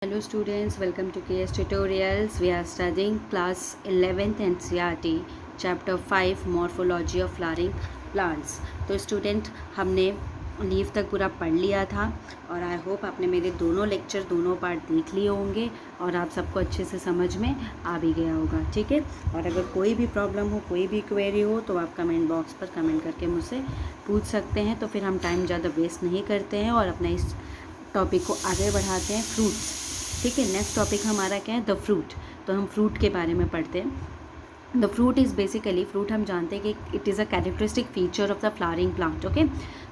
Hello students, welcome to KS Tutorials. We are studying class 11th NCERT chapter 5 Morphology of Flowering Plants. तो student हमने leave तक पूरा पढ़ लिया था और आई होप आपने मेरे दोनों लेक्चर दोनों पार्ट देख लिए होंगे और आप सबको अच्छे से समझ में आ भी गया होगा, ठीक है। और अगर कोई भी प्रॉब्लम हो, कोई भी क्वेरी हो तो आप कमेंट बॉक्स पर कमेंट करके मुझसे पूछ सकते हैं। तो फिर हम टाइम ज़्यादा वेस्ट नहीं करते हैं और अपना इस टॉपिक को आगे बढ़ाते हैं, फ्रूट्स, ठीक है। नेक्स्ट टॉपिक हमारा क्या है, द फ्रूट। तो हम फ्रूट के बारे में पढ़ते हैं। The fruit is basically, fruit हम जानते हैं कि it is a characteristic feature of the flowering plant, okay.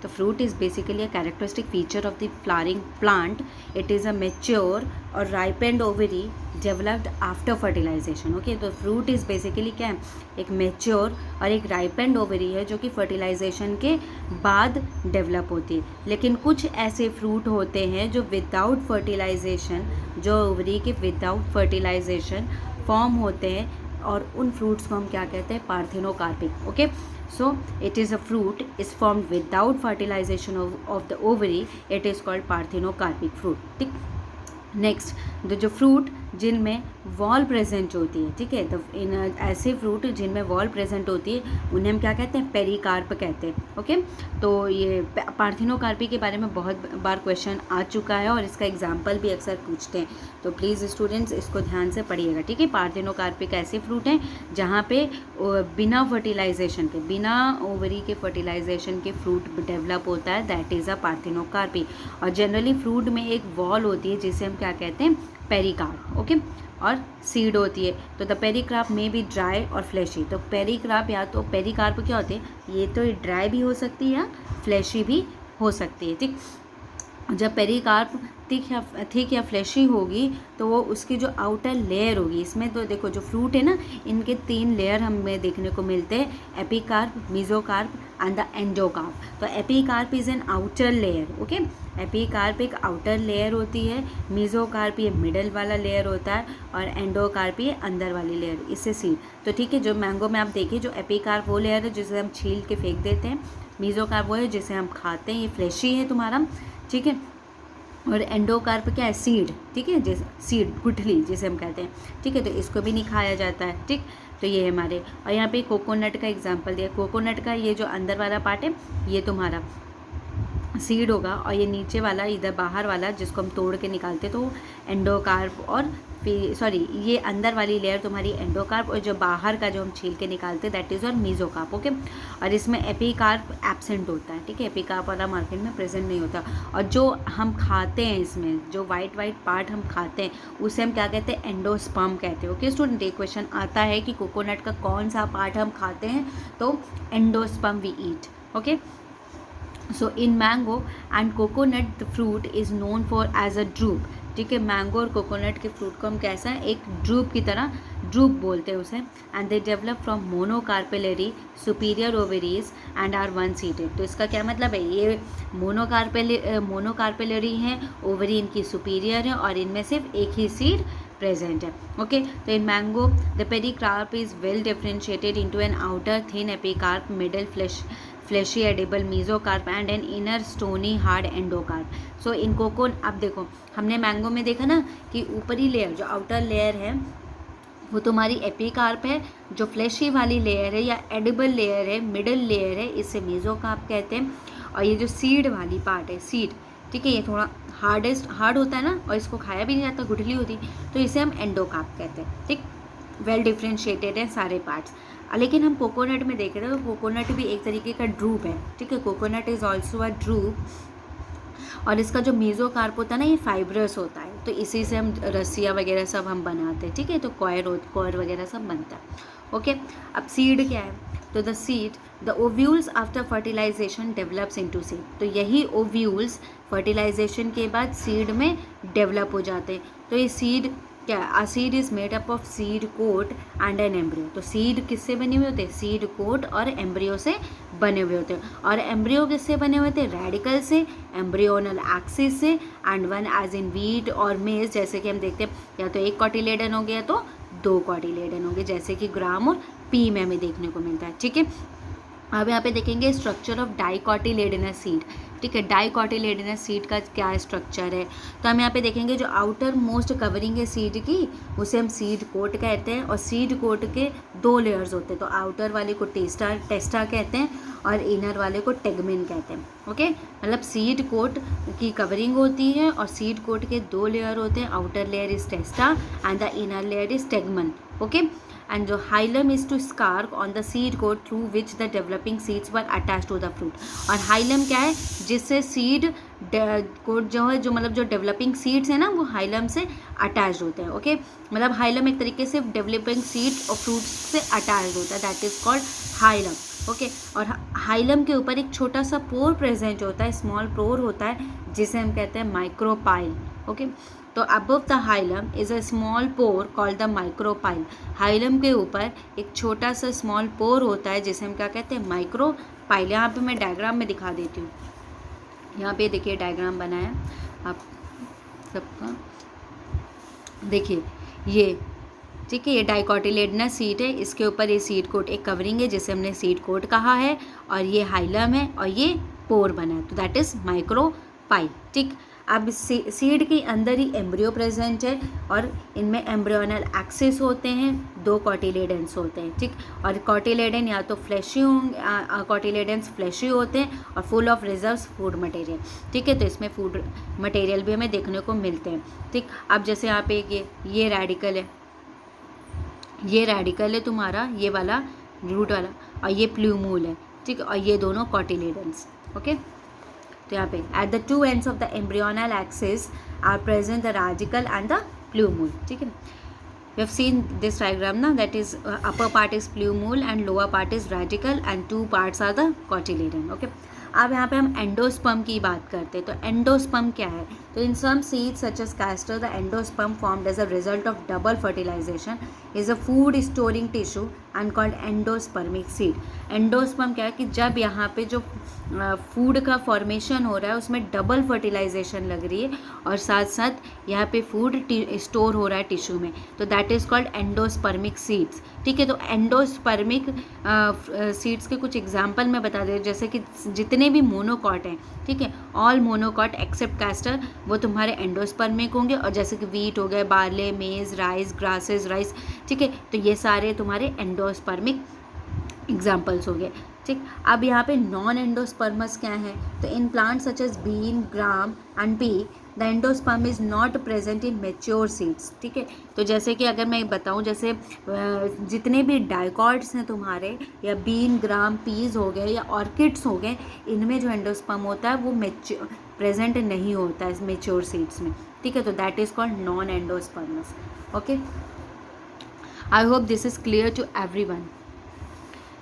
तो fruit is basically a characteristic feature of the flowering plant. It is a mature और ripened ovary developed after fertilization, okay. तो fruit is basically क्या है, एक mature और एक ripened ovary है जो कि फर्टिलाइजेशन के बाद डेवलप होती है। लेकिन कुछ ऐसे फ्रूट होते हैं जो विदाउट फर्टिलाइजेशन, जो ओवरी के विदाउट फर्टिलाइजेशन फॉर्म होते हैं और उन फ्रूट्स को हम क्या कहते हैं, parthenocarpic, okay. So it is a fruit is formed without fertilisation of the ovary, it is called parthenocarpic fruit, ठीक। नेक्स्ट, जो फ्रूट जिनमें वॉल प्रेजेंट होती है, ठीक है, तो इन ऐसे फ्रूट जिनमें वॉल प्रेजेंट होती है उन्हें हम क्या कहते हैं, पेरिकार्प कहते हैं, ओके। तो ये पार्थेनोकार्पी के बारे में बहुत बार क्वेश्चन आ चुका है और इसका एग्जाम्पल भी अक्सर पूछते हैं। तो प्लीज़ स्टूडेंट्स इसको ध्यान से पढ़िएगा, ठीक है। पार्थेनोकार्पिक ऐसे फ्रूट हैं जहाँ पे बिना फर्टिलाइजेशन के, बिना ओवरी के फर्टिलाइजेशन के फ्रूट डेवलप होता है, दैट इज़ अ पार्थेनोकार्पी। और जनरली फ्रूट में एक वॉल होती है जिसे हम क्या कहते हैं, पेरिकार्प, ओके। और सीड होती है। तो द पेरिकार्प में भी ड्राई और फ्लैशी। तो पेरिकार्प या तो पेरिकार्प क्या होते हैं, ये तो ड्राई भी हो सकती है या फ्लैशी भी हो सकती है, ठीक। जब पेरिकार्प थिक या फ्लैशी होगी तो वो उसकी जो आउटर लेयर होगी, इसमें तो देखो जो फ्रूट है ना, इनके 3 लेयर हमें देखने को मिलते हैं, epicarp, mesocarp and the endocarp. तो epicarp is an outer layer, okay. Epicarp एक आउटर लेयर होती है, मेसोकार्प ये मिडल वाला लेयर होता है और एंडोकार्प ये अंदर वाली लेयर, इससे सीड। तो ठीक है, जो मैंगो में आप देखिए, जो एपिकार्प वो लेयर है जिसे हम छील के फेंक देते हैं, मेसोकार्प वो है जिसे हम खाते हैं, ये फ्लैशी है तुम्हारा, ठीक है। और एंडोकार्प क्या है, सीड, ठीक है, जैसे सीड, गुठली जिसे हम कहते हैं, ठीक है। तो इसको भी नहीं खाया जाता है, ठीक। तो ये है हमारे, और यहाँ पे कोकोनट का एग्जांपल दिया। कोकोनट का ये जो अंदर वाला पार्ट है ये तुम्हारा सीड होगा और ये नीचे वाला, इधर बाहर वाला जिसको हम तोड़ के निकालते तो एंडोकार्प, और सॉरी ये अंदर वाली लेयर तुम्हारी एंडोकार्प और जो बाहर का जो हम छील के निकालते दैट इज़ और मेसोकार्प, ओके। और इसमें एपिकार्प एब्सेंट होता है, ठीक है, एपिकार्प वाला मार्केट में प्रेजेंट नहीं होता। और जो हम खाते हैं इसमें जो वाइट पार्ट हम खाते हैं उसे हम क्या कहते हैं, एंडोस्पर्म कहते हैं, ओके स्टूडेंट। एक क्वेश्चन आता है कि कोकोनट का कौन सा पार्ट हम खाते हैं, तो endosperm we eat, okay. So in mango and coconut the fruit is known for as a drupe, ठीक है। मैंगो और कोकोनट के फ्रूट को हम कैसा है, एक ड्रूप की तरह, ड्रूप बोलते हैं उसे। And they develop from monocarpellary superior ovaries and are one seeded. तो इसका क्या मतलब है, ये मोनोकार्पेलरी हैं, ओवरी इनकी सुपीरियर है और इनमें सिर्फ एक ही सीड प्रेजेंट है, ओके। तो in mango the pericarp is well differentiated into an outer thin epicarp, middle fleshy edible mesocarp and an inner stony hard endocarp. So in coconut, अब देखो हमने मैंगो में देखा ना कि ऊपरी लेयर जो आउटर लेयर है वो तुम्हारी एपिकार्प है, जो फ्लैशी वाली लेयर है या एडिबल लेयर है, मिडल लेयर है, इसे मेसोकार्प कहते हैं। और ये जो सीड वाली पार्ट है, सीड, ठीक है, ये थोड़ा हार्ड होता है ना और इसको खाया भी नहीं जाता, गुठली होती, तो इसे हम एंडोकार्प कहते हैं, ठीक। वेल डिफ्रेंशिएटेड है सारे पार्ट्स। लेकिन हम कोकोनट में देख रहे हैं तो कोकोनट भी एक तरीके का ड्रूप है, ठीक है, coconut is also a drupe. और इसका जो मेसोकार्प होता है ना, ये फाइब्रस होता है, तो इसी से हम रस्सियाँ वगैरह सब हम बनाते हैं, ठीक है। तो कॉयर वगैरह सब बनता है, ओके। अब सीड क्या है, तो the seed, the ovules after fertilisation develops into seed. तो यही ओव्यूल्स फर्टिलाइजेशन के बाद सीड में डेवलप हो जाते हैं। तो ये सीड क्या, a seed is made up of seed coat and an embryo. तो सीड किससे बने हुए होते हैं, सीड कोट और एम्ब्रियो से बने हुए होते हैं। और एम्ब्रियो किससे बने हुए थे, रेडिकल से, एम्ब्रियोनल एक्सिस से, and one as in wheat और मेज, जैसे कि हम देखते हैं या तो एक कॉटिलेडन हो गया तो 2 कॉटिलेडन हो गए, जैसे कि ग्राम और पी में हमें देखने को मिलता है, ठीक है। अब यहाँ पे देखेंगे स्ट्रक्चर ऑफ डाइकोटिलेडनस सीड। ठीक है। डाइकोटिलेडनस सीड का क्या स्ट्रक्चर है, तो हम यहाँ पे देखेंगे जो आउटर मोस्ट कवरिंग है सीड की, उसे हम सीड कोट कहते हैं, और सीड कोट के 2 लेयर्स होते हैं, तो आउटर वाले को टेस्टा कहते हैं और इनर वाले को टेगमेन कहते हैं। ओके, मतलब सीड कोट की कवरिंग होती है और सीड कोट के 2 लेयर होते हैं, outer layer is टेस्टा and the inner layer is tegmen. Okay, and the hilum is to scarp on the seed coat through which the developing seeds were attached to the fruit। और hilum क्या है, जिससे seed coat जो है, जो मतलब जो developing seeds है ना, वो हाइलम से अटैच होते हैं। ओके, मतलब हाइलम एक तरीके से डेवलपिंग सीड और फ्रूट्स से अटैच होता है, that is called hilum. Okay, और हाइलम के ऊपर एक छोटा सा पोर प्रेजेंट होता है, स्मॉल पोर होता है, जिसे हम कहते हैं माइक्रोपाइल। ओके, तो above the hilum is a small pore called the micropyle. Hilum के ऊपर एक छोटा सा स्मॉल पोर होता है, जिसे हम क्या कहते हैं, माइक्रोपाइल। यहाँ पे मैं डायग्राम में दिखा देती हूँ। यहाँ पे देखिए डायग्राम बनाया आप सबका, देखिए ये, ठीक है, ये डाइकोटिलेडनस सीड है, इसके ऊपर ये सीड कोट एक कवरिंग है, जिसे हमने सीड कोट कहा है, और ये हाइलम है और ये पोर बना है, तो दैट इज़ माइक्रोपाइल। ठीक, अब सीड के अंदर ही एम्ब्रियो प्रेजेंट है, और इनमें एम्ब्रियोनल एक्सिस होते हैं, 2 कॉटिलेडेंस होते हैं। ठीक, और कॉटिलेडन या तो फ्लैशी होंगे, कॉटिलेडेंस फ्लैशी होते हैं और full of reserves food material. ठीक है, तो इसमें फूड मटेरियल भी हमें देखने को मिलते हैं। ठीक, अब जैसे यहाँ पे ये रेडिकल है, ये रेडिकल है तुम्हारा, ये वाला रूट वाला, और ये प्लूमूल है। ठीक, और ये दोनों कॉटिलेडेंस। ओके, तो यहाँ पे at the 2 ends of the embryonal axis are present the radicle and the plumule. ठीक है, we have seen this diagram ना, that is upper part is plumule and lower part is radical and 2 parts are the cotyledon। okay, अब यहाँ पे हम endosperm की बात करते हैं, तो एंडोस्पर्म क्या है, तो in some seeds such as castor the endosperm formed as a result of double fertilization is a food storing tissue and called endospermic seed. Endosperm क्या है कि जब यहाँ पे जो फूड का फॉर्मेशन हो रहा है, उसमें डबल फर्टिलाइजेशन लग रही है और साथ साथ यहाँ पे फूड स्टोर हो रहा है टिश्यू में, तो that is called endospermic seeds. ठीक है, तो एंडोस्पर्मिक सीड्स के कुछ एग्जाम्पल मैं बता दें, जैसे कि जितने भी मोनोकॉट हैं, ठीक है, ऑल मोनोकॉट एक्सेप्ट कैस्टर, वो तुम्हारे एंडोस्पर्मिक होंगे, और जैसे कि वीट हो गए, बार्ले, मेज, राइस, ग्रासेस, राइस, ठीक है, तो ये सारे तुम्हारे एंडोस्पर्मिक एग्जाम्पल्स हो गए। ठीक, अब यहाँ पे नॉन एंडोस्पर्मस क्या है, तो in plant such as bean, gram and pea the endosperm is not present in mature seeds. ठीक है, तो जैसे कि अगर मैं बताऊँ, जैसे जितने भी डाइकॉट्स हैं तुम्हारे, या बीन, ग्राम, पीज हो गए, या ऑर्किड्स हो गए, इनमें जो एंडोस्पर्म होता है वो प्रेजेंट नहीं होता है मेच्योर सीड्स में। ठीक है, तो that is called non endospermous. Okay, I hope this is clear to everyone.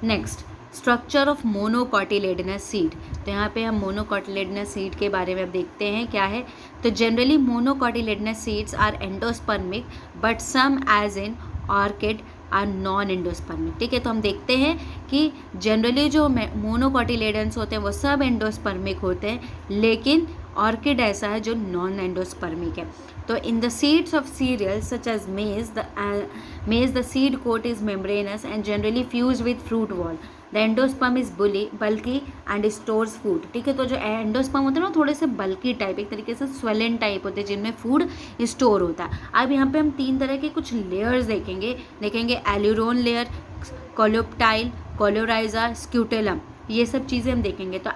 Next, structure of monocotyledonous seed. तो यहाँ पे हम मोनोकॉटिलेडनस सीड के बारे में अब देखते हैं क्या है। तो generally monocotyledonous seeds are endospermic but some as in orchid are non endospermic. ठीक है, तो हम देखते हैं कि जनरली जो मोनोकॉटिलेडन्स होते हैं वो सब एंडोस्पर्मिक होते हैं, लेकिन ऑर्किड ऐसा है जो नॉन एंडोस्पर्मिक है। तो in the seeds of cereals such as maize the seed coat is membranous and generally fuse with fruit wall. The endosperm is bulky and stores food. ठीक है, तो जो एंडोस्पर्म होते हैं ना, थोड़े से बल्की टाइप, एक तरीके से स्वेलन टाइप होते हैं, जिनमें फूड स्टोर होता है। अब यहाँ पे हम 3 तरह के कुछ लेयर्स देखेंगे एल्यूरोन लेयर, कोलोप्टाइल, कोलोराइजा, स्क्यूटेलम, ये सब चीज़ें हम देखेंगे। तो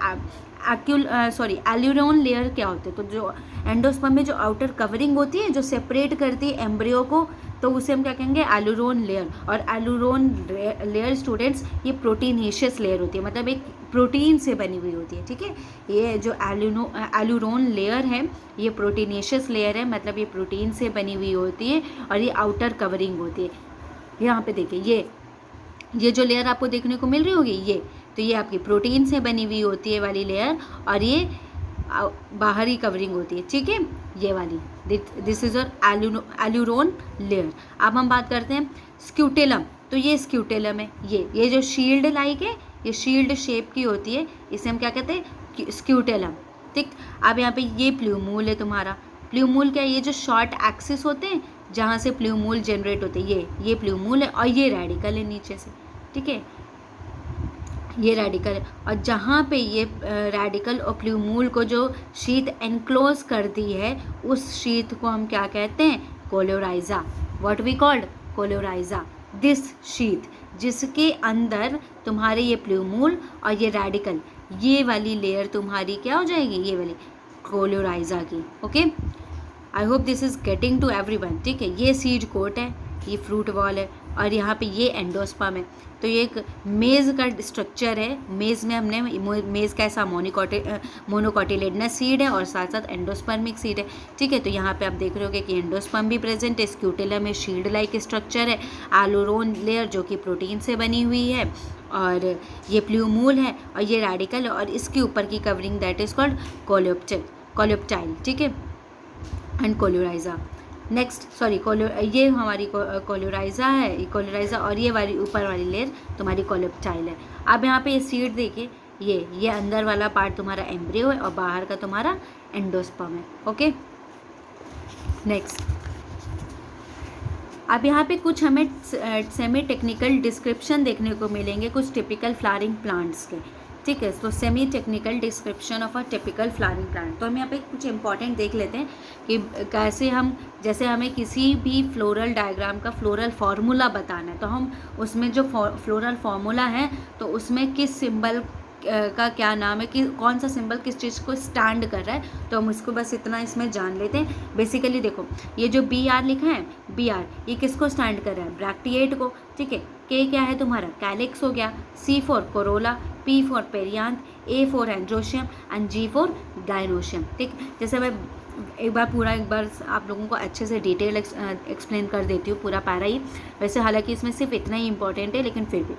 एल्यूरोन लेयर क्या होते हैं, तो जो एंडोस्पर्म में जो आउटर कवरिंग होती है, जो सेपरेट करती है एम्ब्रियो को, तो उसे हम क्या कहेंगे, एल्यूरोन लेयर। और एल्यूरोन लेयर स्टूडेंट्स ये प्रोटीनेशियस लेयर होती है, मतलब एक प्रोटीन से बनी हुई होती है। ठीक है, ये जो एल्यूरोन लेयर है ये प्रोटीनेशियस लेयर है, मतलब ये प्रोटीन से बनी हुई होती है और ये आउटर कवरिंग होती है। यहाँ पे देखिए ये जो लेयर आपको देखने को मिल रही होगी, तो ये आपकी प्रोटीन से बनी हुई होती है वाली लेयर, और ये बाहरी कवरिंग होती है। ठीक है, ये वाली, दिस इज और एल्यूरोन लेयर। अब हम बात करते हैं स्क्यूटेलम। तो ये स्क्यूटेलम है, ये जो शील्ड लाइक है, ये शील्ड शेप की होती है, इसे हम क्या कहते हैं, स्क्यूटेलम। ठीक, अब यहाँ पे ये प्लूमूल है तुम्हारा। प्लूमूल क्या है, ये जो शॉर्ट एक्सिस होते हैं जहाँ से प्लूमूल जनरेट होते हैं, ये प्लूमूल है, और ये रेडिकल है नीचे से। ठीक है, ये रेडिकल है, और जहाँ पे ये रेडिकल और प्लूमूल को जो शीट एनक्लोज करती है उस शीट को हम क्या कहते हैं? Coleorhiza. What we called? Coleorhiza. This sheet, जिसके अंदर तुम्हारे ये प्लूमूल और ये रेडिकल, ये वाली लेयर तुम्हारी क्या हो जाएगी? ये वाली कोलोराइजा की. Okay, I hope this is getting to everyone. ठीक है, ये सीड कोट है, ये फ्रूट वॉल है, और यहाँ पे ये एंडोस्पर्म है. तो ये एक मेज़ का स्ट्रक्चर है. मेज़ में हमने मेज़ कैसा मोनोकोटिलेडनस सीड है और साथ साथ एंडोस्पर्मिक सीड है. ठीक है, तो यहाँ पे आप देख रहे होगे कि एंडोस्पर्म भी प्रेजेंट है. स्क्यूटेलम में शील्ड लाइक स्ट्रक्चर है. एलुरोन लेयर जो कि प्रोटीन से बनी हुई है, और ये प्लूमूल है, और ये रेडिकल है, और इसके ऊपर की covering that is called coleoptile. ठीक है, एंड कोलोराइजा. नेक्स्ट ये हमारी कोलोराइजा है, कोलोराइजा, और ये वाली ऊपर वाली लेयर तुम्हारी कोलेप्टाइल है. अब यहाँ पे ये सीड देखिए, ये अंदर वाला पार्ट तुम्हारा एम्ब्रियो है और बाहर का तुम्हारा एंडोस्पर्म है. Okay, next. अब यहाँ पे कुछ हमें सेमी टेक्निकल डिस्क्रिप्शन देखने को मिलेंगे कुछ टिपिकल फ्लावरिंग प्लांट्स के. ठीक है, तो semi technical description of a typical flowering plant. तो हम यहाँ पे कुछ इंपॉर्टेंट देख लेते हैं कि कैसे हम, जैसे हमें किसी भी फ्लोरल डायग्राम का फ्लोरल फार्मूला बताना है, तो हम उसमें जो फ्लोरल फार्मूला है तो उसमें किस सिंबल का क्या नाम है, कि कौन सा सिंबल किस चीज़ को स्टैंड कर रहा है, तो हम इसको बस इतना इसमें जान लेते हैं. बेसिकली देखो, ये जो BR लिखा है, BR ये किसको स्टैंड कर रहा है? ब्रैक्टिएट को. ठीक है, K क्या है तुम्हारा? कैलिक्स हो गया. C for Corolla, P for perianth, A for androecium and G for gynoecium. ठीक, जैसे मैं एक बार आप लोगों को अच्छे से डिटेल एक्सप्लेन कर देती हूँ पूरा पैरा ही. वैसे हालांकि इसमें सिर्फ इतना ही इंपॉर्टेंट है, लेकिन फिर भी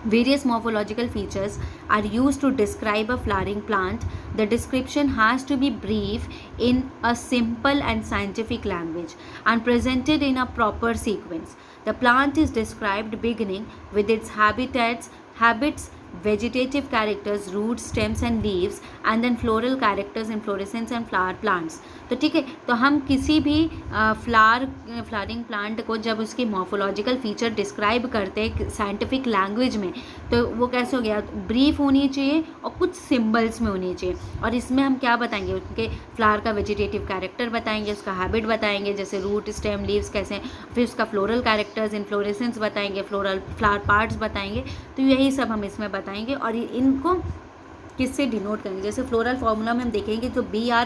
various morphological features are used to describe a flowering plant. The description has to be brief, in a simple and scientific language, and presented in a proper sequence. The plant is described beginning with its habits, vegetative characters, roots, stems and leaves, and then floral characters, inflorescence and flower plants. तो ठीक है, तो हम किसी भी flowering plant को जब उसकी मॉर्फोलॉजिकल फीचर डिस्क्राइब करते हैं साइंटिफिक लैंग्वेज में, तो वो कैसे हो गया? ब्रीफ होनी चाहिए और कुछ सिंबल्स में होनी चाहिए. और इसमें हम क्या बताएंगे? उनके फ्लावर का वेजिटेटिव कैरेक्टर बताएंगे, उसका हैबिट बताएंगे, जैसे रूट, स्टेम, लीव्स कैसे हैं, फिर उसका फ्लोरल कैरेक्टर्स, इन्फ्लोरेसेंस बताएंगे, फ्लावर पार्ट्स बताएंगे. तो यही सब हम इसमें बताएंगे, और इनको किससे डिनोट करेंगे? जैसे फ्लोरल फार्मूला में हम देखेंगे तो BR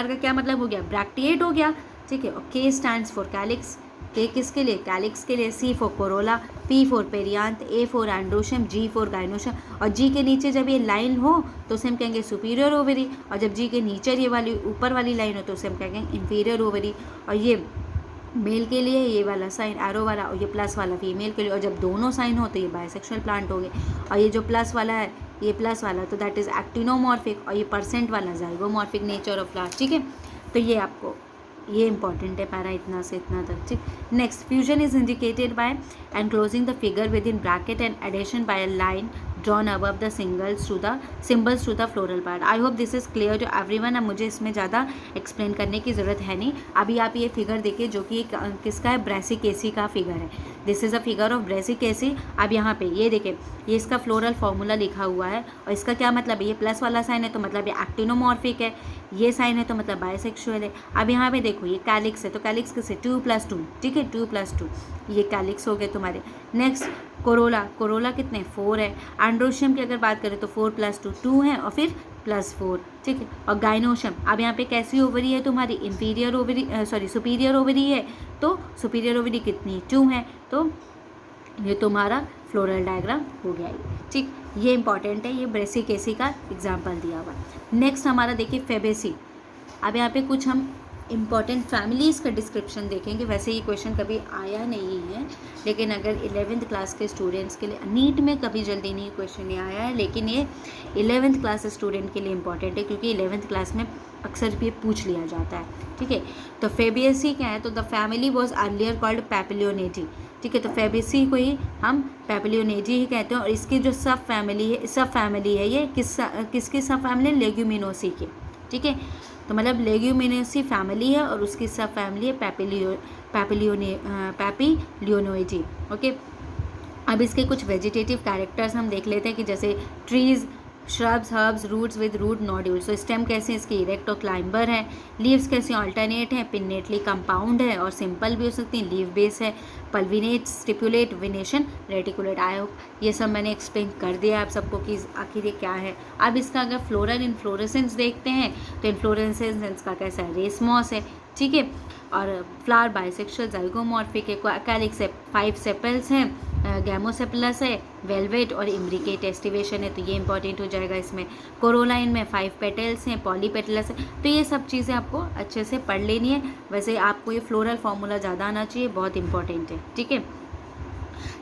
का क्या मतलब हो गया? ब्रैक्टिएट हो गया. ठीक है, और K stands for calyx. K किसके लिए? कैलिक्स के लिए. C for Corolla, P for perianth, A for androecium, G for gynoecium. और G के नीचे जब ये लाइन हो तो उसे हम कहेंगे सुपीरियर ओवरी, और जब G के नीचे ये वाली ऊपर वाली लाइन हो तो उसे हम कहेंगे इंफीरियर ओवरी. और ये मेल के लिए ये वाला साइन एरो वाला, और ये प्लस वाला फीमेल के लिए. और जब दोनों साइन हो तो ये बायसेक्सुअल प्लांट हो गए. और ये जो प्लस वाला है, ये प्लस वाला, तो दैट इज़ एक्टिनोमॉर्फिक, और ये परसेंट वाला जाइगोमॉर्फिक नेचर ऑफ फ्लावर. ठीक है, तो ये आपको ये इंपॉर्टेंट है पैरा इतना से इतना तक. ठीक, next. Fusion is indicated by enclosing the figure within bracket and addition by a line drawn above the symbols to the floral part. I hope this is clear to everyone. अब मुझे इसमें ज़्यादा explain करने की ज़रूरत है नहीं. अभी आप ये फिगर देखिए जो कि किसका है? ब्रेसिकेसी का फिगर है. This is a figure of Brassicaceae. अब यहाँ पे ये देखें, ये इसका फ्लोरल फार्मूला लिखा हुआ है, और इसका क्या मतलब है? ये प्लस वाला साइन है तो मतलब ये एक्टिनोमॉर्फिक है, ये साइन है तो मतलब बायसेक्सुअल है. अब यहाँ पे देखो, ये कैलिक्स है, तो कैलिक्स किससे? 2+2. ठीक है, 2+2 ये कैलिक्स हो गए तुम्हारे. नेक्स्ट, कोरोला कितने? 4 है. एंड्रोशियम की अगर बात करें तो 4+2 2 है, और फिर +4. ठीक है, और गाइनोशियम, अब यहाँ पे कैसी ओवरी है तुम्हारी? इंफीरियर ओवरी, सुपीरियर ओवरी है. तो सुपीरियर ओवरी कितनी? 2 है. तो ये तुम्हारा फ्लोरल डायग्राम हो गया. ठीक, ये इंपॉर्टेंट है, ये ब्रेसिकेसी का एग्जाम्पल दिया हुआ. नेक्स्ट हमारा देखिए फेबेसी. अब यहाँ पे कुछ हम इम्पॉर्टेंट फैमिलीज़ का डिस्क्रिप्शन देखेंगे. वैसे ये क्वेश्चन कभी आया नहीं है, लेकिन अगर 11th क्लास के स्टूडेंट्स के लिए, नीट में कभी जल्दी नहीं क्वेश्चन नहीं आया है, लेकिन ये 11th क्लास स्टूडेंट के लिए इम्पॉर्टेंट है, क्योंकि 11th क्लास में अक्सर भी पूछ लिया जाता है. ठीक है, तो फेबियसी क्या है? तो the family was earlier called Papilionatae. ठीक है, तो फेबियसी को ही हम पैपिलियोनेटी ही कहते हैं. और इसकी जो सब फैमिली है ये किसकी सब फैमिली? लेग्यूमिनोसी की. ठीक है, तो मतलब लेग्यूमिनेसी फैमिली है, और उसकी सब फैमिली है पैपिलियोनोइडी. ओके, अब इसके कुछ वेजिटेटिव कैरेक्टर्स हम देख लेते हैं कि जैसे trees, shrubs, herbs, roots with root nodules. तो स्टेम कैसे इसकी इरेक्ट और क्लाइंबर है, लीव्स कैसे ऑल्टरनेट है, पिन्नेटली कंपाउंड है और सिंपल भी हो सकती हैं, लीव बेस है, pulvinate, stipulate, venation, reticulate. I hope ये सब मैंने एक्सप्लेन कर दिया आप सबको कि आखिर ये क्या है। अब इसका अगर फ्लोरल इन्फ्लोरेसेंस देखते हैं तो इन्फ्लोरेसेंस का कैसा है, रेसमॉस है, ठीक है। और फ्लावर बाइसेक्सुअल जाइगोमॉर्फिक है, कैलिक्स है, 5 सेपल्स हैं, गैमोसेपलस है, वेलवेट और इम्ब्रिकेट एस्टिवेशन है, तो ये इंपॉर्टेंट हो जाएगा इसमें। कोरोलाइन में 5 पेटल्स हैं, पॉलीपेटलस है, तो ये सब चीज़ें आपको अच्छे से पढ़ लेनी है। वैसे आपको ये फ्लोरल फार्मूला ज़्यादा आना चाहिए, बहुत इंपॉर्टेंट है, ठीक है।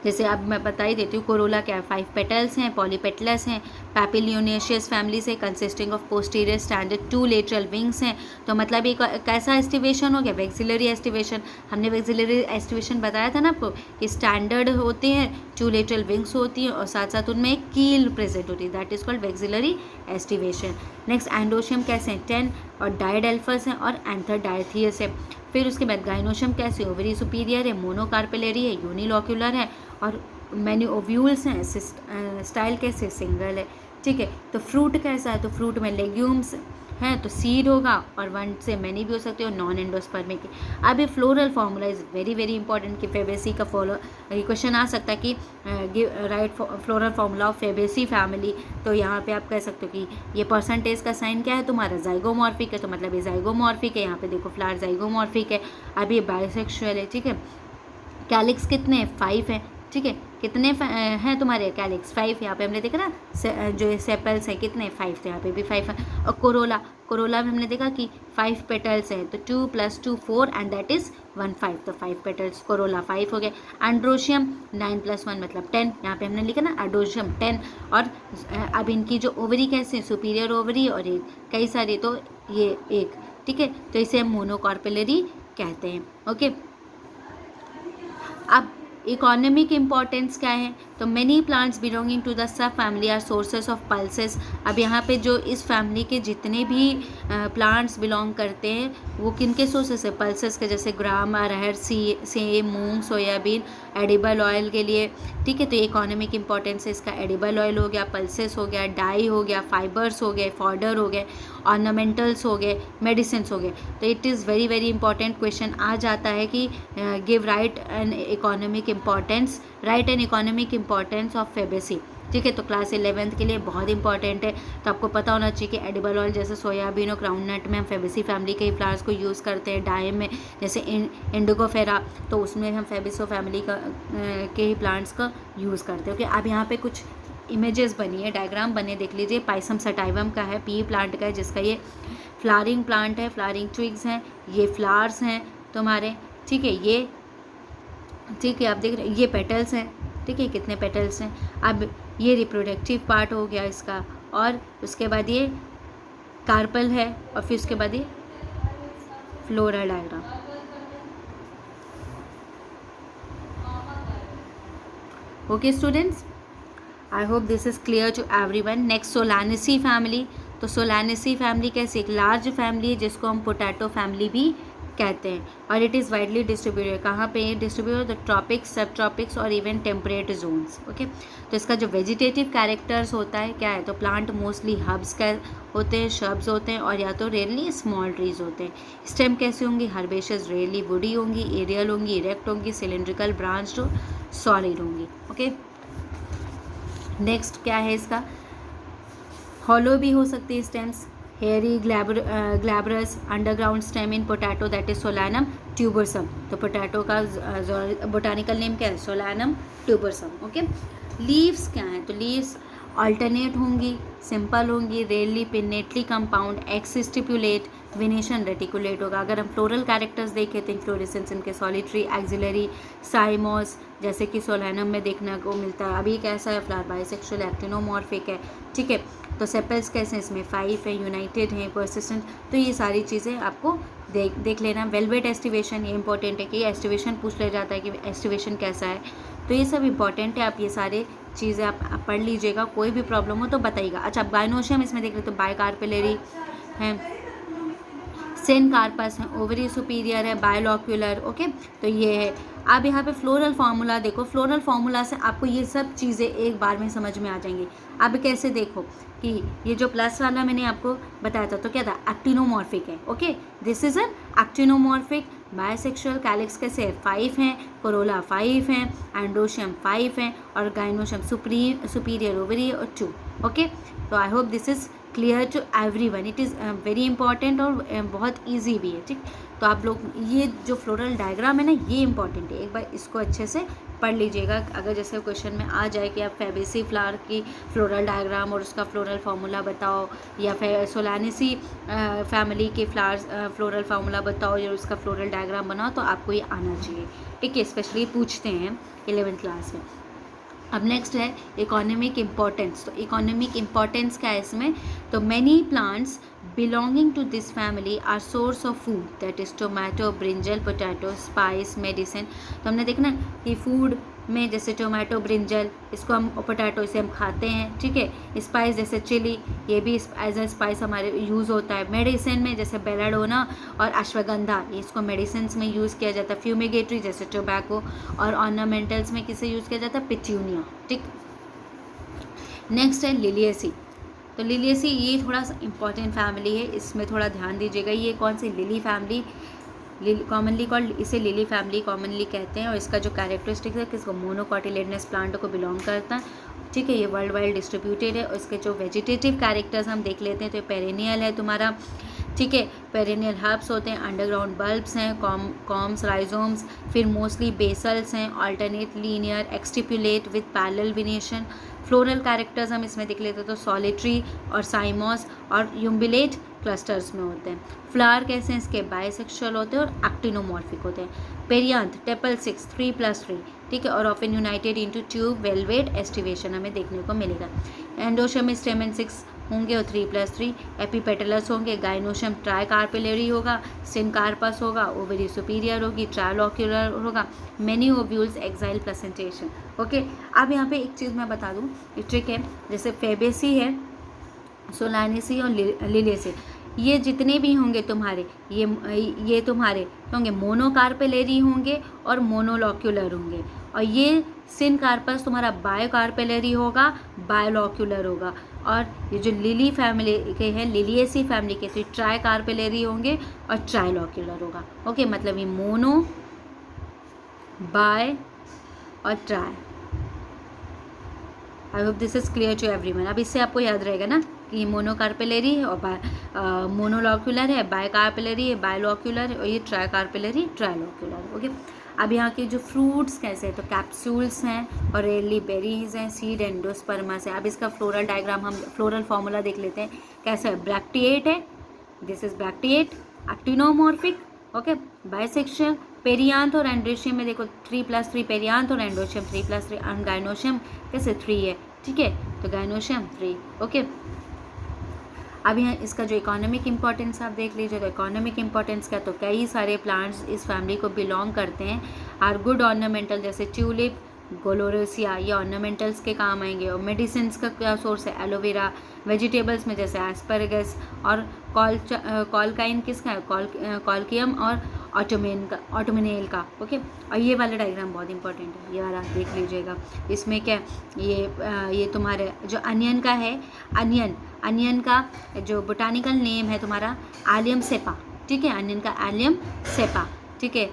जैसे अब मैं बता ही देती हूँ, कोरोला क्या है, 5 पेटल्स हैं, पॉलीपेटलस हैं, पैपिलियोनेशियस फैमिली से, consisting of posterior standard 2 lateral wings हैं। तो मतलब एक कैसा एस्टिवेशन हो गया, वेक्सिलरी एस्टिवेशन। हमने वेक्सिलरी एस्टिवेशन बताया था ना आपको कि स्टैंडर्ड होते हैं, 2 लेटरल विंग्स होती हैं और साथ साथ उनमें एक कील प्रेजेंट होती है, that is called vexillary aestivation. Next androecium कैसे हैं, 10 और डायडेल्फस हैं और एंथर डायथियस है। फिर उसके बाद गाइनोशियम कैसे, ओवरी सुपीरियर है, मोनोकार्पेलरी है, यूनिलॉक्यूलर है और मैनी ओव्यूल्स हैं। स्टाइल कैसे, सिंगल है, ठीक है। तो फ्रूट कैसा है, तो फ्रूट में लेग्यूम्स हैं, तो सीड होगा और 1 से मैनी भी हो सकते हो, नॉन एंडोस्पर्मिक। अब ये floral formula is very very important कि फेबेसी का फॉलो क्वेश्चन आ सकता है कि right floral formula of Fabaceae family. तो यहाँ पे आप कह सकते हो कि ये परसेंटेज का साइन क्या है तुम्हारा, जाइगोमॉर्फिक है, तो मतलब ये जाइगोमॉर्फिक है। यहाँ पे देखो फ्लावर जाइगोमॉर्फिक है, अब ये बाइसेक्सुअल है, ठीक है। कैलिक्स कितने हैं, 5 हैं, ठीक है। कितने हैं तुम्हारे कैलिक्स, 5। यहाँ पे हमने देखा ना जो सेपल्स हैं कितने, 5, तो यहाँ पे भी 5 हैं। और कोरोला में हमने देखा कि 5 पेटल्स हैं, तो 2 + 2 4 एंड दैट इज 1 5, तो 5 पेटल्स, कोरोला 5 हो गए। एंड्रोशियम 9 + 1 मतलब 10, यहाँ पे हमने लिखा ना एंड्रोशियम 10। और अब इनकी जो ओवरी कैसे, सुपीरियर ओवरी और एक कई सारे, तो ये एक, ठीक है। तो इसे हम मोनोकार्पेलरी कहते हैं, ओके। अब इकोनॉमिक इम्पॉर्टेंस क्या है, तो many plants belonging to the sub family are sources of pulses. अब यहाँ पे जो इस फैमिली के जितने भी प्लांट्स बिलोंग करते हैं वो किनके सोर्सेस है, पल्सेस के, जैसे ग्राम, अरहर, सेम, मूंग, सोयाबीन, एडिबल ऑयल के लिए, ठीक है। तो इकोनॉमिक इंपॉर्टेंस है इसका, एडिबल ऑयल हो गया, पल्सेस हो गया, डाई हो गया, फाइबर्स हो गए, फॉडर हो गए, ऑर्नामेंटल्स हो गए, मेडिसिन हो गए। तो it is very very important question आ जाता है कि give write an economic importance, write an economic importance of Fabaceae, ठीक है। तो क्लास 11th के लिए बहुत इंपॉर्टेंट है। तो आपको पता होना चाहिए कि एडिबल ऑयल जैसे सोयाबीन और ग्राउंडनट में हम फेबेसी फैमिली के ही फ्लावर्स को यूज़ करते हैं। डाई में जैसे इंडिगोफेरा, तो उसमें हम फेबेसो फैमिली का के ही प्लांट्स का यूज़ करते हैं, ओके। अब यहाँ पे कुछ इमेजेस बनी है, डायग्राम बने, देख लीजिए। पाइसम सटाइवम का है, पी प्लांट का है, जिसका ये फ्लावरिंग प्लांट है, फ्लावरिंग ट्विग्स हैं, ये फ्लावर्स हैं तुम्हारे, ठीक है। ये ठीक है, आप देख रहे हैं, ये पेटल्स हैं, ठीक है, कितने पेटल्स हैं। अब ये रिप्रोडक्टिव पार्ट हो गया इसका, और उसके बाद ये कार्पल है, और फिर उसके बाद ये floral diagram. Okay students, I hope this is clear to everyone. Next Solanaceae family. तो सोलानेसी फैमिली कैसी, एक लार्ज फैमिली है जिसको हम पोटैटो फैमिली भी कहते हैं, और इट इज़ वाइडली डिस्ट्रीब्यूटेड। कहाँ पे ये डिस्ट्रीब्यूटेड, द ट्रॉपिक्स, सब ट्रॉपिक्स और इवन टेम्परेट जोन्स, ओके। तो इसका जो वेजिटेटिव कैरेक्टर्स होता है क्या है, तो प्लांट मोस्टली हब्स का होते हैं, शब्स होते हैं, और या तो रेयरली स्मॉल ट्रीज होते हैं। स्टेम कैसे होंगी, हर्बेशियस, रेयरली वुडी होंगी, एरियल होंगी, इरेक्ट होंगी, सिलेंड्रिकल, ब्रांच्ड और सॉलिड होंगी, ओके। नेक्स्ट क्या है इसका, हॉलो भी हो सकती है stems, hairy, glabrous, underground stem in potato that is Solanum tuberosum. तो पोटैटो का बोटानिकल नेम क्या है, सोलानम ट्यूबरसम, ओके। लीव्स क्या हैं, तो लीव्स अल्टरनेट होंगी, सिंपल होंगी, rarely pinnately compound, x stipulate, venation, reticulate होगा। अगर हम फ्लोरल कैरेक्टर्स देखें तो इन्फ्लोरेसेंस इनके सॉलिटरी, एक्सिलरी, साइमोस, जैसे कि सोलानम में देखने को मिलता है। अभी कैसा है, फ्लावर बाइसेक्सुअल, एक्टिनोमॉर्फिक है, ठीक है। तो सेपल्स कैसे हैं, इसमें 5 है, यूनाइटेड हैं, परसिस्टेंट। तो ये सारी चीज़ें आपको देख लेना। वेलवेट एस्टिवेशन, ये इंपॉर्टेंट है कि एस्टिवेशन पूछ लिया जाता है कि एस्टिवेशन कैसा है, तो ये सब इंपॉर्टेंट है। आप ये सारे चीज़ें आप पढ़ लीजिएगा, कोई भी प्रॉब्लम हो तो बताइएगा। अच्छा, गाइनोशियम इसमें देख रहे तो बाइकार्पेलरी है, सेन कार्पस है, ओवरी सुपीरियर है, बायोलॉक्यूलर, ओके। तो ये है। अब यहाँ पे फ्लोरल फार्मूला देखो, फ्लोरल फार्मूला से आपको ये सब चीज़ें एक बार में समझ में आ जाएंगी। अब कैसे देखो कि ये जो प्लस वाला मैंने आपको बताया था तो क्या था, एक्टिनोमॉर्फिक है, okay. This is an actinomorphic. Bisexual calyx कैसे है, 5 हैं, कोरोला 5 हैं, एंडोशियम 5 हैं और गाइनोशियम सुपीरियर ओवरी और 2, ओके। तो I hope this is clear to everyone. It is very important और बहुत ईजी भी है, ठीक। तो आप लोग ये जो फ्लोरल डायग्राम है ना, ये इंपॉर्टेंट है, एक बार इसको अच्छे से पढ़ लीजिएगा। अगर जैसे क्वेश्चन में आ जाए कि आप फैबेसी फ्लावर की फ्लोरल डायग्राम और उसका फ्लोरल फार्मूला बताओ, या फिर सोलानेसी फैमिली के फ्लावर्स फ्लोरल फार्मूला बताओ या उसका फ्लोरल डायग्राम बनाओ, तो आपको ये आना चाहिए, ठीक है। स्पेशली पूछते हैं 11th क्लास में। अब नेक्स्ट है इकोनॉमिक इम्पोर्टेंस। तो इकोनॉमिक इम्पोर्टेंस क्या है इसमें, तो many plants belonging to this family are source of food, that is tomato, brinjal, potato, spice, medicine. तो हमने देखना कि फूड में जैसे टोमेटो, ब्रिंजल, इसको हम पोटैटो इसे हम खाते हैं, ठीक है। स्पाइस जैसे चिली, ये भी एज अ स्पाइस हमारे यूज़ होता है। मेडिसिन में जैसे बेलाडोना और अश्वगंधा, इसको मेडिसिन में यूज़ किया जाता है। फ्यूमिगेटरी जैसे टोबैको, और ऑर्नामेंटल्स में किसे यूज़ किया जाता है, पिट्यूनिया, ठीक। नेक्स्ट है लिलियेसी। तो लिलियेसी ये थोड़ा सा इंपॉर्टेंट फैमिली है, इसमें थोड़ा ध्यान दीजिएगा। ये कौन सी, लिली फैमिली, कॉमनली कॉल्ड, इसे लिली फैमिली कॉमनली कहते हैं। और इसका जो कैरेक्टरिस्टिक्स है, किसको, मोनोकॉटिलेडनस प्लांट को बिलोंग करता है, ठीक है। ये वर्ल्ड वाइड डिस्ट्रीब्यूटेड है। और इसके जो वेजिटेटिव कैरेक्टर्स हम देख लेते हैं, तो पेरेनियल है तुम्हारा, ठीक है। पेरेनियल हर्ब्स होते हैं, अंडरग्राउंड बल्ब्स हैं, कॉम्स, राइजोम्स, फिर मोस्टली बेसल्स हैं, alternate linear, exstipulate with parallel venation. Floral characters हम इसमें देख लेते हैं, तो सॉलिटरी और साइमोस और यूम्बिलेट क्लस्टर्स में होते हैं। फ्लावर कैसे हैं इसके, बायसेक्सुअल होते हैं और एक्टिनोमॉर्फिक होते हैं। पेरियांथ टेपल 6 3+3, ठीक है। और often United into tube velvet aestivation हमें देखने को मिलेगा। एंडोशियम में स्टेमन 6 होंगे और 3+3। एपीपेटलस होंगे, गाइनोशियम ट्राइकार्पिलरी होगा, सिनकार्पस होगा, ओवरी सुपीरियर होगी, ट्रायलॉक्यूलर होगा, many ovules, exile placentation, okay. अब यहाँ पे एक चीज़ मैं बता दूँ, ये ट्रिक है, जैसे फेबेसी है, सोलानेसी और लिलियेसी, ये जितने भी होंगे तुम्हारे, ये तुम्हारे होंगे मोनोकार्पेलरी होंगे और मोनोलॉक्यूलर होंगे। और ये सिनकार्पस तुम्हारा बायोकार्पेलरी होगा, बायोलॉक्यूलर होगा। और ये जो लिली फैमिली के हैं, लिलियेसी फैमिली के, तो ट्राइकार्पेलरी होंगे और ट्राइलॉक्यूलर होगा, ओके। मतलब ये मोनो, बाय और tri. I hope this is clear to everyone. अब इससे आपको याद रहेगा ना कि ये मोनोकार्पेलरी है और मोनोलॉक्यूलर है, बायकार्पेलरी है, बायोलॉक्यूलर है, और ये ट्राइकार्पेलरी, ट्राइलॉक्यूलर, ओके। अब यहाँ के जो फ्रूट्स कैसे हैं, तो कैप्सूल्स हैं और रेयरली बेरीज हैं, सीड एंडोस्पर्मा है। अब इसका फ्लोरल डायग्राम, हम फ्लोरल फार्मूला देख लेते हैं कैसा है। ब्रैक्टिएट है, this is bracteate, actinomorphic, okay. Bisexual, perianth और एंडोशियम में देखो 3+3 पेरियांथ और एंडोशियम 3+3, और गाइनोशियम कैसे 3 है, ठीक है। तो गाइनोशियम 3, ओके। अब यहाँ इसका जो इकोनॉमिक इंपॉर्टेंस आप देख लीजिए, तो इकोनॉमिक इंपॉर्टेंस क्या, तो कई सारे प्लांट्स इस फैमिली को बिलोंग करते हैं। आर गुड ऑर्नामेंटल, जैसे ट्यूलिप, गोलोरेसिया, ये ऑर्नामेंटल्स के काम आएंगे। और मेडिसिन का क्या सोर्स है, एलोवेरा। वेजिटेबल्स में जैसे एस्परगस और कॉलकाइन किसका है, कॉलकियम और ऑटोमिनेल का, ओके। और ये वाला डायग्राम बहुत इंपॉर्टेंट है, ये वाला देख लीजिएगा। इसमें क्या, ये तुम्हारे जो अनियन का है, अनियन का जो बोटानिकल नेम है तुम्हारा एलियम सेपा, ठीक है। अनियन का एलियम सेपा, ठीक है।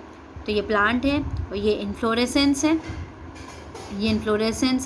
तो ये प्लांट है और ये इन्फ्लोरेसेंस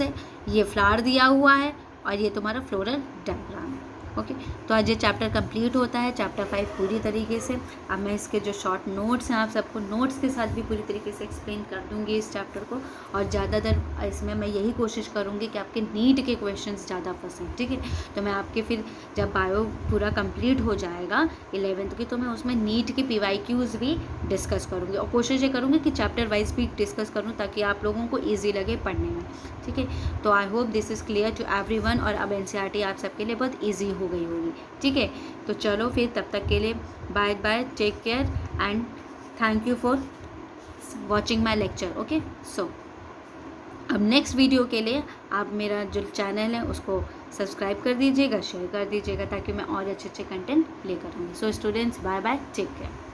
है, ये फ्लावर दिया हुआ है, और ये तुम्हारा फ्लोरल डायग्राम है, ओके। तो आज ये चैप्टर कंप्लीट होता है, चैप्टर 5 पूरी तरीके से। अब मैं इसके जो शॉर्ट नोट्स हैं, आप सबको नोट्स के साथ भी पूरी तरीके से एक्सप्लेन कर दूंगी इस चैप्टर को। और ज़्यादातर इसमें मैं यही कोशिश करूंगी कि आपके नीट के क्वेश्चंस ज़्यादा फंसें, ठीक है। तो मैं आपके फिर जब बायो पूरा कंप्लीट हो जाएगा 11th की, तो मैं उसमें नीट के PYQs भी डिस्कस करूँगी, और कोशिश ये करूँगी कि चैप्टर वाइज भी डिस्कस करूँ, ताकि आप लोगों को ईजी लगे पढ़ने में, ठीक है। तो I hope this is clear to everyone. और अब NCERT आप सबके लिए बहुत ईजी हो गई होगी, ठीक है। तो चलो फिर, तब तक के लिए bye bye, take care and thank you for watching my lecture, okay. So अब नेक्स्ट वीडियो के लिए आप मेरा जो चैनल है उसको सब्सक्राइब कर दीजिएगा, शेयर कर दीजिएगा ताकि मैं और अच्छे अच्छे कंटेंट लेकर आऊँगी। So students, bye bye, take care.